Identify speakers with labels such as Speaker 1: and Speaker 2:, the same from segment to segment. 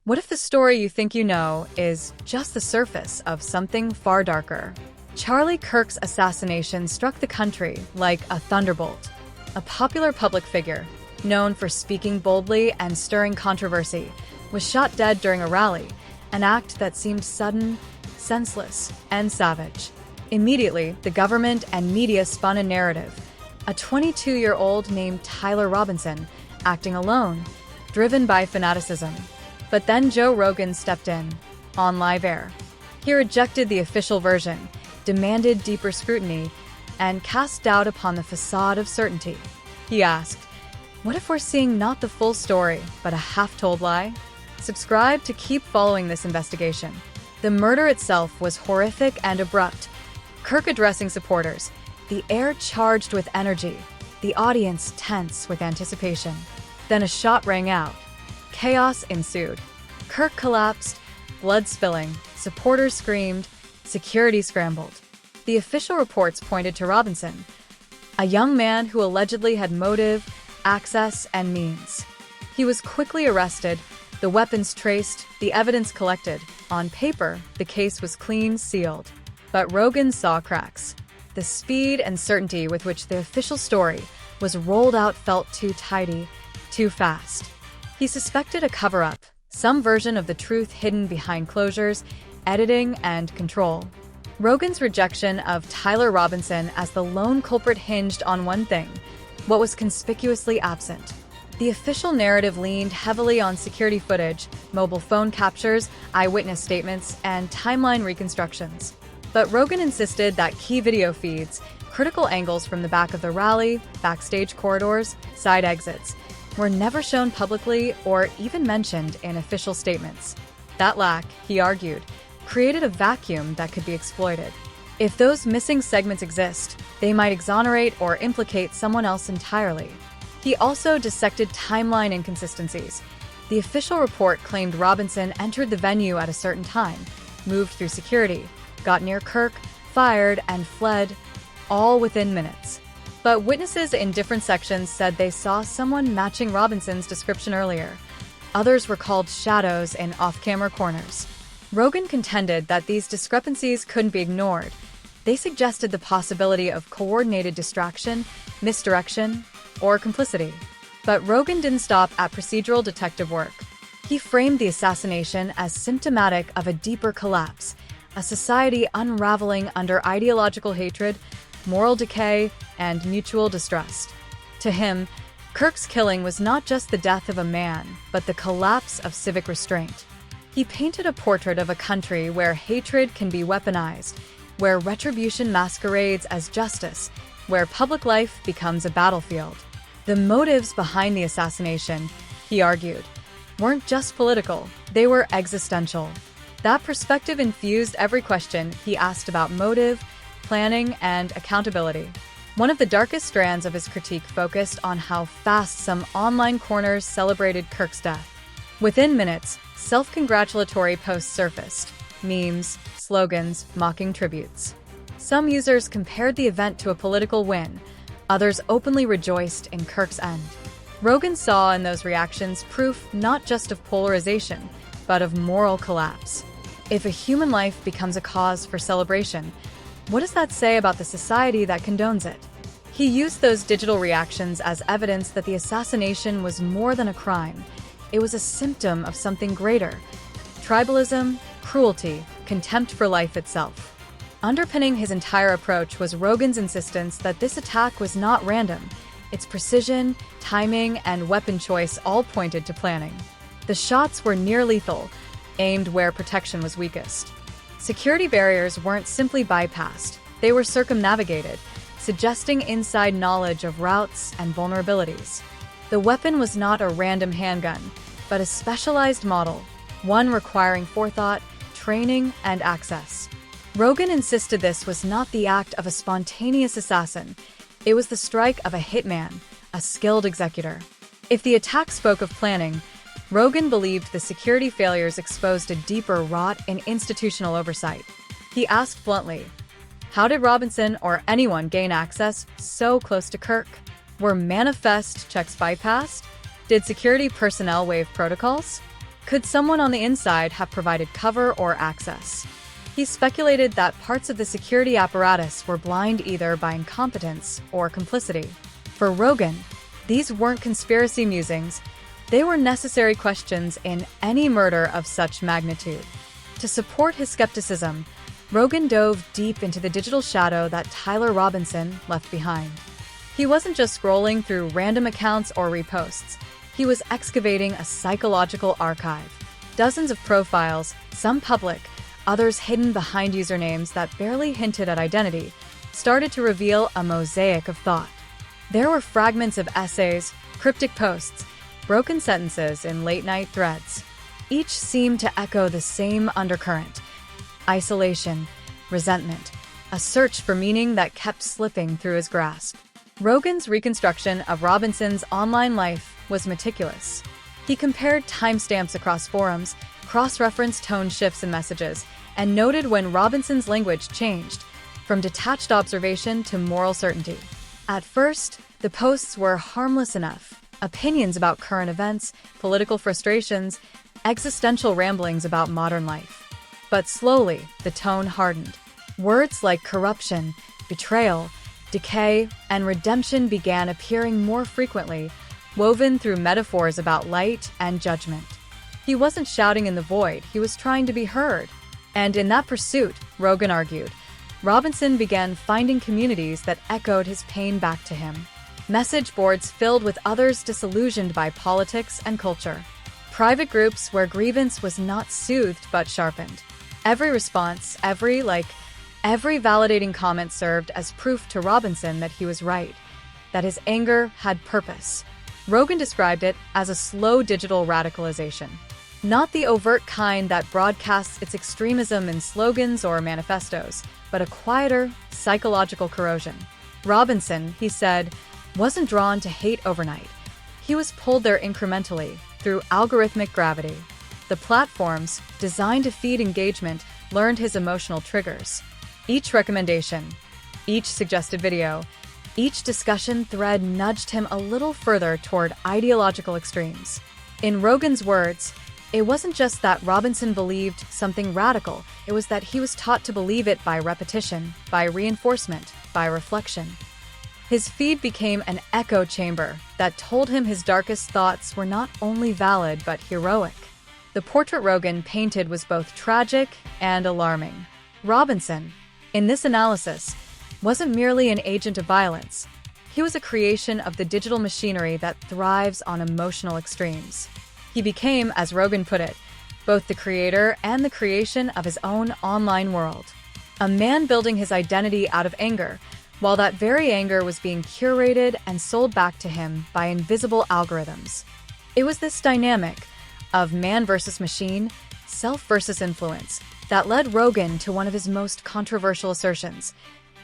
Speaker 1: What if the story you think you know is just the surface of something far darker? Charlie Kirk's assassination struck the country like a thunderbolt. A popular public figure, known for speaking boldly and stirring controversy, was shot dead during a rally, an act that seemed sudden, senseless, and savage. Immediately, the government and media spun a narrative. A 22-year-old named Tyler Robinson, acting alone, driven by fanaticism. But then Joe Rogan stepped in, on live air. He rejected the official version, demanded deeper scrutiny, and cast doubt upon the facade of certainty. He asked, "What if we're seeing not the full story, but a half-told lie?" Subscribe to keep following this investigation. The murder itself was horrific and abrupt. Kirk addressing supporters, the air charged with energy, the audience tense with anticipation. Then a shot rang out. Chaos ensued. Kirk collapsed, blood spilling, supporters screamed, security scrambled. The official reports pointed to Robinson, a young man who allegedly had motive, access, and means. He was quickly arrested, the weapons traced, the evidence collected. On paper, the case was clean sealed. But Rogan saw cracks. The speed and certainty with which the official story was rolled out felt too tidy, too fast. He suspected a cover-up, some version of the truth hidden behind closures, editing, and control. Rogan's rejection of Tyler Robinson as the lone culprit hinged on one thing: what was conspicuously absent. The official narrative leaned heavily on security footage, mobile phone captures, eyewitness statements, and timeline reconstructions. But Rogan insisted that key video feeds, critical angles from the back of the rally, backstage corridors, side exits, were never shown publicly or even mentioned in official statements. That lack, he argued, created a vacuum that could be exploited. If those missing segments exist, they might exonerate or implicate someone else entirely. He also dissected timeline inconsistencies. The official report claimed Robinson entered the venue at a certain time, moved through security, got near Kirk, fired, and fled, all within minutes. But witnesses in different sections said they saw someone matching Robinson's description earlier. Others were called shadows in off-camera corners. Rogan contended that these discrepancies couldn't be ignored. They suggested the possibility of coordinated distraction, misdirection, or complicity. But Rogan didn't stop at procedural detective work. He framed the assassination as symptomatic of a deeper collapse, a society unraveling under ideological hatred, moral decay, and mutual distrust. To him, Kirk's killing was not just the death of a man, but the collapse of civic restraint. He painted a portrait of a country where hatred can be weaponized, where retribution masquerades as justice, where public life becomes a battlefield. The motives behind the assassination, he argued, weren't just political, they were existential. That perspective infused every question he asked about motive, planning, and accountability. One of the darkest strands of his critique focused on how fast some online corners celebrated Kirk's death. Within minutes, self-congratulatory posts surfaced, memes, slogans, mocking tributes. Some users compared the event to a political win, others openly rejoiced in Kirk's end. Rogan saw in those reactions proof not just of polarization, but of moral collapse. If a human life becomes a cause for celebration, what does that say about the society that condones it? He used those digital reactions as evidence that the assassination was more than a crime. It was a symptom of something greater: tribalism, cruelty, contempt for life itself. Underpinning his entire approach was Rogan's insistence that this attack was not random. Its precision, timing, and weapon choice all pointed to planning. The shots were near lethal, aimed where protection was weakest. Security barriers weren't simply bypassed, they were circumnavigated, suggesting inside knowledge of routes and vulnerabilities. The weapon was not a random handgun, but a specialized model, one requiring forethought, training, and access. Rogan insisted this was not the act of a spontaneous assassin, it was the strike of a hitman, a skilled executor. If the attack spoke of planning, Rogan believed the security failures exposed a deeper rot in institutional oversight. He asked bluntly, how did Robinson or anyone gain access so close to Kirk? Were manifest checks bypassed? Did security personnel waive protocols? Could someone on the inside have provided cover or access? He speculated that parts of the security apparatus were blind either by incompetence or complicity. For Rogan, these weren't conspiracy musings, they were necessary questions in any murder of such magnitude. To support his skepticism, Rogan dove deep into the digital shadow that Tyler Robinson left behind. He wasn't just scrolling through random accounts or reposts. He was excavating a psychological archive. Dozens of profiles, some public, others hidden behind usernames that barely hinted at identity, started to reveal a mosaic of thought. There were fragments of essays, cryptic posts, broken sentences in late-night threads. Each seemed to echo the same undercurrent: isolation, resentment, a search for meaning that kept slipping through his grasp. Rogan's reconstruction of Robinson's online life was meticulous. He compared timestamps across forums, cross-referenced tone shifts in messages, and noted when Robinson's language changed, from detached observation to moral certainty. At first, the posts were harmless enough: opinions about current events, political frustrations, existential ramblings about modern life. But slowly, the tone hardened. Words like corruption, betrayal, decay, and redemption began appearing more frequently, woven through metaphors about light and judgment. He wasn't shouting in the void, he was trying to be heard. And in that pursuit, Rogan argued, Robinson began finding communities that echoed his pain back to him. Message boards filled with others disillusioned by politics and culture. Private groups where grievance was not soothed but sharpened. Every response, every validating comment served as proof to Robinson that he was right, that his anger had purpose. Rogan described it as a slow digital radicalization. Not the overt kind that broadcasts its extremism in slogans or manifestos, but a quieter, psychological corrosion. Robinson, he said, wasn't drawn to hate overnight. He was pulled there incrementally, through algorithmic gravity. The platforms, designed to feed engagement, learned his emotional triggers. Each recommendation, each suggested video, each discussion thread nudged him a little further toward ideological extremes. In Rogan's words, it wasn't just that Robinson believed something radical, it was that he was taught to believe it by repetition, by reinforcement, by reflection. His feed became an echo chamber that told him his darkest thoughts were not only valid but heroic. The portrait Rogan painted was both tragic and alarming. Robinson, in this analysis, wasn't merely an agent of violence. He was a creation of the digital machinery that thrives on emotional extremes. He became, as Rogan put it, both the creator and the creation of his own online world. A man building his identity out of anger, while that very anger was being curated and sold back to him by invisible algorithms. It was this dynamic of man versus machine, self versus influence, that led Rogan to one of his most controversial assertions,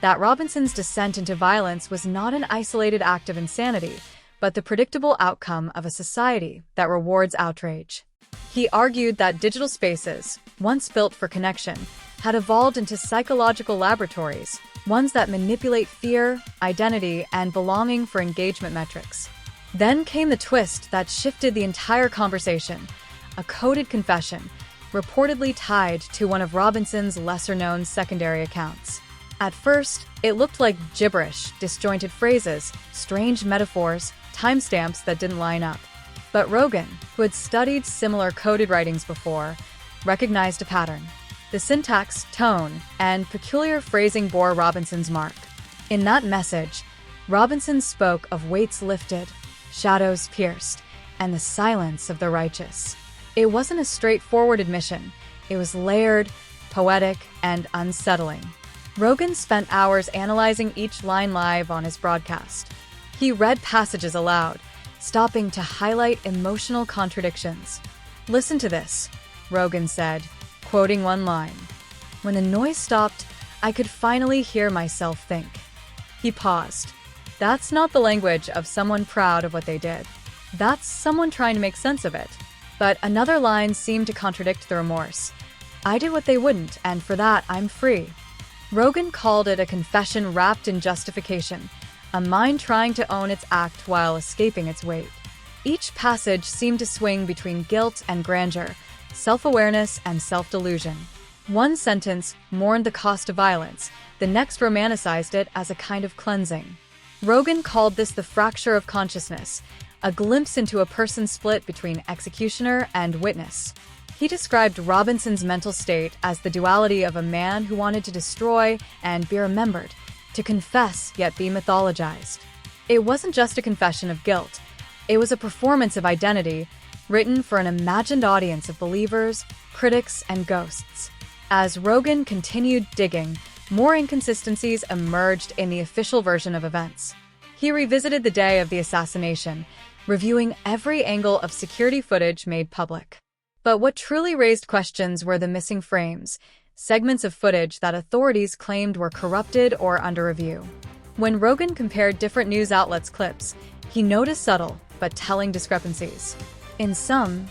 Speaker 1: that Robinson's descent into violence was not an isolated act of insanity, but the predictable outcome of a society that rewards outrage. He argued that digital spaces, once built for connection, had evolved into psychological laboratories, ones that manipulate fear, identity, and belonging for engagement metrics. Then came the twist that shifted the entire conversation: a coded confession, reportedly tied to one of Robinson's lesser-known secondary accounts. At first, it looked like gibberish, disjointed phrases, strange metaphors, timestamps that didn't line up. But Rogan, who had studied similar coded writings before, recognized a pattern. The syntax, tone, and peculiar phrasing bore Robinson's mark. In that message, Robinson spoke of weights lifted, shadows pierced, and the silence of the righteous. It wasn't a straightforward admission. It was layered, poetic, and unsettling. Rogan spent hours analyzing each line live on his broadcast. He read passages aloud, stopping to highlight emotional contradictions. "Listen to this," Rogan said, quoting one line. "When the noise stopped, I could finally hear myself think." He paused. That's not the language of someone proud of what they did. That's someone trying to make sense of it. But another line seemed to contradict the remorse. "I did what they wouldn't, and for that, I'm free." Rogan called it a confession wrapped in justification, a mind trying to own its act while escaping its weight. Each passage seemed to swing between guilt and grandeur, self-awareness and self-delusion. One sentence mourned the cost of violence, the next romanticized it as a kind of cleansing. Rogan called this the fracture of consciousness, a glimpse into a person split between executioner and witness. He described Robinson's mental state as the duality of a man who wanted to destroy and be remembered, to confess yet be mythologized. It wasn't just a confession of guilt. It was a performance of identity, written for an imagined audience of believers, critics, and ghosts. As Rogan continued digging, more inconsistencies emerged in the official version of events. He revisited the day of the assassination, reviewing every angle of security footage made public. But what truly raised questions were the missing frames, segments of footage that authorities claimed were corrupted or under review. When Rogan compared different news outlets' clips, he noticed subtle but telling discrepancies. In some,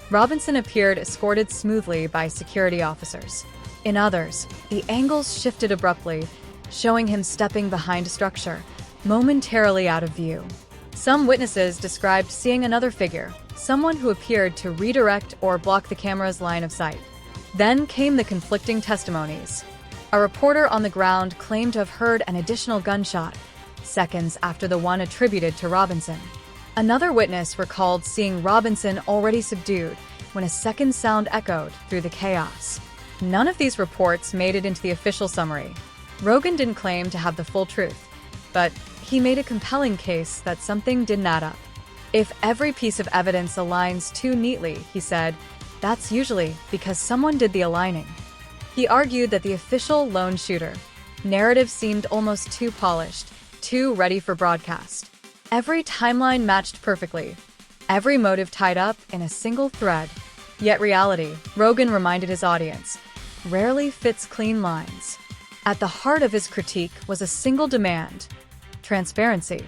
Speaker 1: Robinson appeared escorted smoothly by security officers. In others, the angles shifted abruptly, showing him stepping behind a structure, momentarily out of view. Some witnesses described seeing another figure, someone who appeared to redirect or block the camera's line of sight. Then came the conflicting testimonies. A reporter on the ground claimed to have heard an additional gunshot, seconds after the one attributed to Robinson. Another witness recalled seeing Robinson already subdued when a second sound echoed through the chaos. None of these reports made it into the official summary. Rogan didn't claim to have the full truth, but he made a compelling case that something didn't add up. If every piece of evidence aligns too neatly, he said, that's usually because someone did the aligning. He argued that the official lone shooter narrative seemed almost too polished, too ready for broadcast. Every timeline matched perfectly, every motive tied up in a single thread. Yet reality, Rogan reminded his audience, rarely fits clean lines. At the heart of his critique was a single demand: transparency.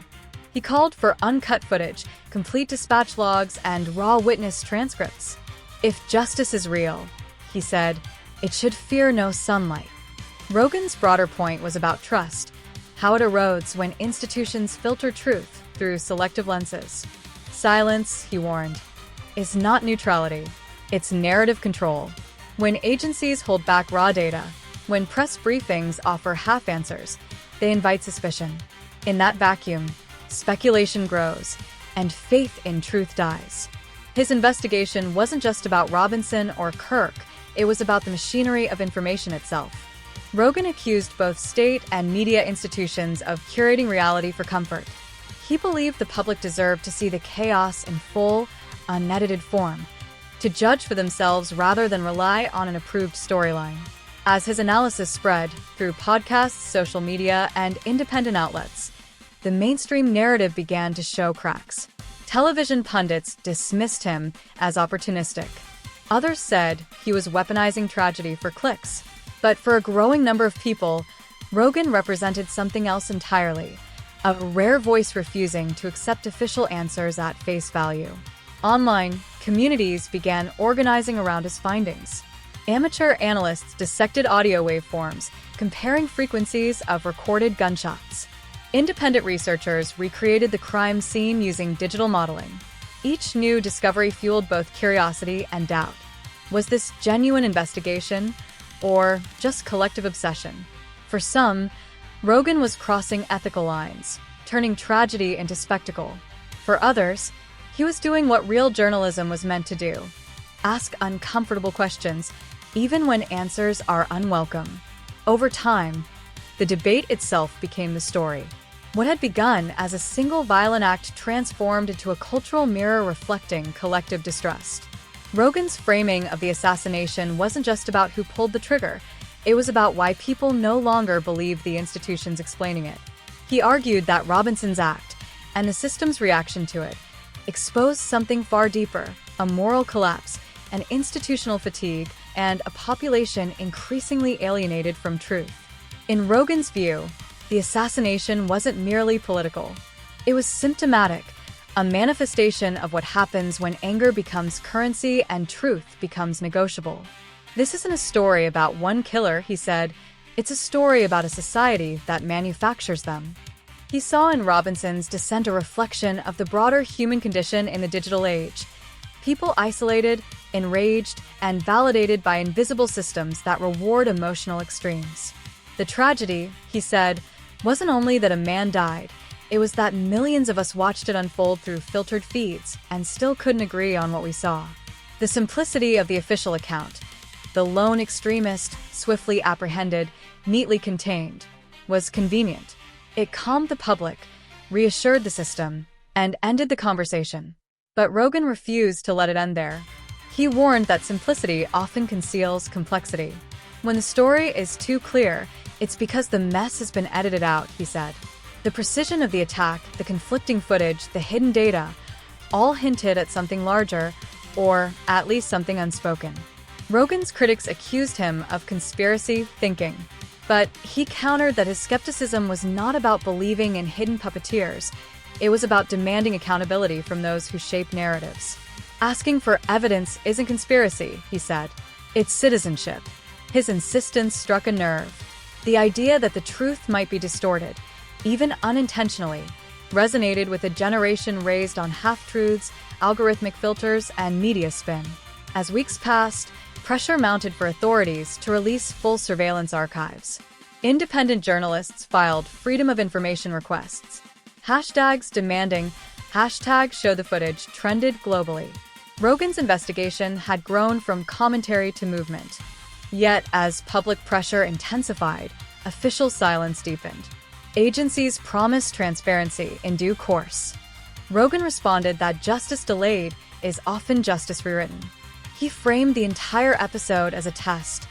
Speaker 1: He called for uncut footage, complete dispatch logs, and raw witness transcripts. If justice is real, he said, it should fear no sunlight. Rogan's broader point was about trust, how it erodes when institutions filter truth through selective lenses. Silence, he warned, is not neutrality. It's narrative control. When agencies hold back raw data, when press briefings offer half answers, they invite suspicion. In that vacuum, speculation grows, and faith in truth dies. His investigation wasn't just about Robinson or Kirk, it was about the machinery of information itself. Rogan accused both state and media institutions of curating reality for comfort. He believed the public deserved to see the chaos in full, unedited form, to judge for themselves rather than rely on an approved storyline. As his analysis spread through podcasts, social media, and independent outlets, the mainstream narrative began to show cracks. Television pundits dismissed him as opportunistic. Others said he was weaponizing tragedy for clicks. But for a growing number of people, Rogan represented something else entirely, a rare voice refusing to accept official answers at face value. Online, communities began organizing around his findings. Amateur analysts dissected audio waveforms, comparing frequencies of recorded gunshots. Independent researchers recreated the crime scene using digital modeling. Each new discovery fueled both curiosity and doubt. Was this genuine investigation, or just collective obsession? For some, Rogan was crossing ethical lines, turning tragedy into spectacle. For others, he was doing what real journalism was meant to do: ask uncomfortable questions, even when answers are unwelcome. Over time, the debate itself became the story. What had begun as a single violent act transformed into a cultural mirror reflecting collective distrust. Rogan's framing of the assassination wasn't just about who pulled the trigger, it was about why people no longer believed the institutions explaining it. He argued that Robinson's act, and the system's reaction to it, exposed something far deeper: a moral collapse, an institutional fatigue, and a population increasingly alienated from truth. In Rogan's view, the assassination wasn't merely political. It was symptomatic, a manifestation of what happens when anger becomes currency and truth becomes negotiable. This isn't a story about one killer, he said. It's a story about a society that manufactures them. He saw in Robinson's dissent a reflection of the broader human condition in the digital age. People isolated, enraged, and validated by invisible systems that reward emotional extremes. The tragedy, he said, wasn't only that a man died, it was that millions of us watched it unfold through filtered feeds and still couldn't agree on what we saw. The simplicity of the official account, the lone extremist, swiftly apprehended, neatly contained, was convenient. It calmed the public, reassured the system, and ended the conversation. But Rogan refused to let it end there. He warned that simplicity often conceals complexity. When the story is too clear, it's because the mess has been edited out, he said. The precision of the attack, the conflicting footage, the hidden data, all hinted at something larger, or at least something unspoken. Rogan's critics accused him of conspiracy thinking, but he countered that his skepticism was not about believing in hidden puppeteers. It was about demanding accountability from those who shape narratives. Asking for evidence isn't conspiracy, he said. It's citizenship. His insistence struck a nerve. The idea that the truth might be distorted, even unintentionally, resonated with a generation raised on half-truths, algorithmic filters, and media spin. As weeks passed, pressure mounted for authorities to release full surveillance archives. Independent journalists filed Freedom of Information requests. Hashtags demanding #show the footage trended globally. Rogan's investigation had grown from commentary to movement. Yet, as public pressure intensified, official silence deepened. Agencies promised transparency in due course. Rogan responded that justice delayed is often justice rewritten. He framed the entire episode as a test,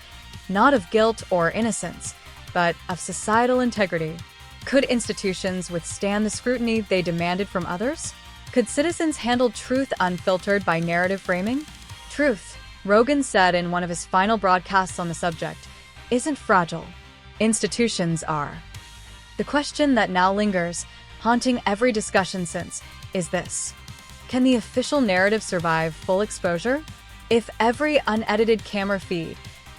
Speaker 1: not of guilt or innocence, but of societal integrity. Could institutions withstand the scrutiny they demanded from others? Could citizens handle truth unfiltered by narrative framing? Truth, Rogan said in one of his final broadcasts on the subject, isn't fragile. Institutions are. The question that now lingers, haunting every discussion since, is this: can the official narrative survive full exposure? If every unedited camera feed,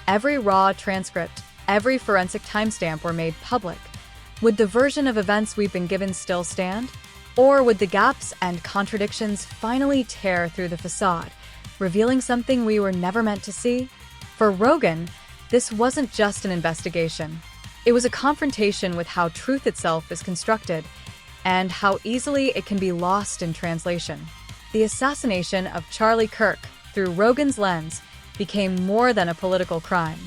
Speaker 1: every raw transcript, every forensic timestamp were made public, would the version of events we've been given still stand? Or would the gaps and contradictions finally tear through the facade, revealing something we were never meant to see? For Rogan, this wasn't just an investigation. It was a confrontation with how truth itself is constructed and how easily it can be lost in translation. The assassination of Charlie Kirk, through Rogan's lens, became more than a political crime.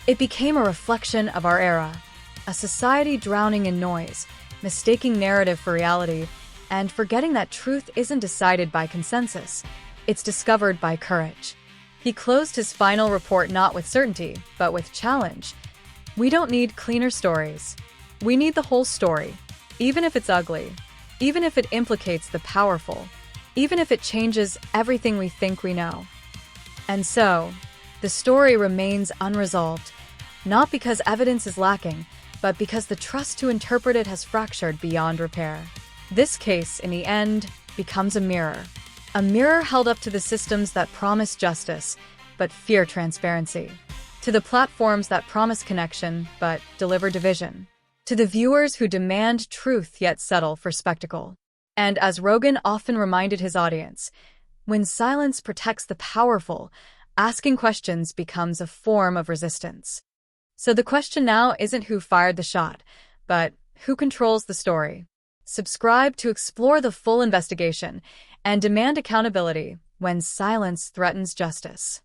Speaker 1: It became a reflection of our era, a society drowning in noise, mistaking narrative for reality, and forgetting that truth isn't decided by consensus, it's discovered by courage. He closed his final report not with certainty, but with challenge. We don't need cleaner stories. We need the whole story, even if it's ugly, even if it implicates the powerful, even if it changes everything we think we know. And so, the story remains unresolved, not because evidence is lacking, but because the trust to interpret it has fractured beyond repair. This case, in the end, becomes a mirror held up to the systems that promise justice, but fear transparency, to the platforms that promise connection, but deliver division, to the viewers who demand truth yet settle for spectacle. And as Rogan often reminded his audience, when silence protects the powerful, asking questions becomes a form of resistance. So the question now isn't who fired the shot, but who controls the story. Subscribe to explore the full investigation and demand accountability when silence threatens justice.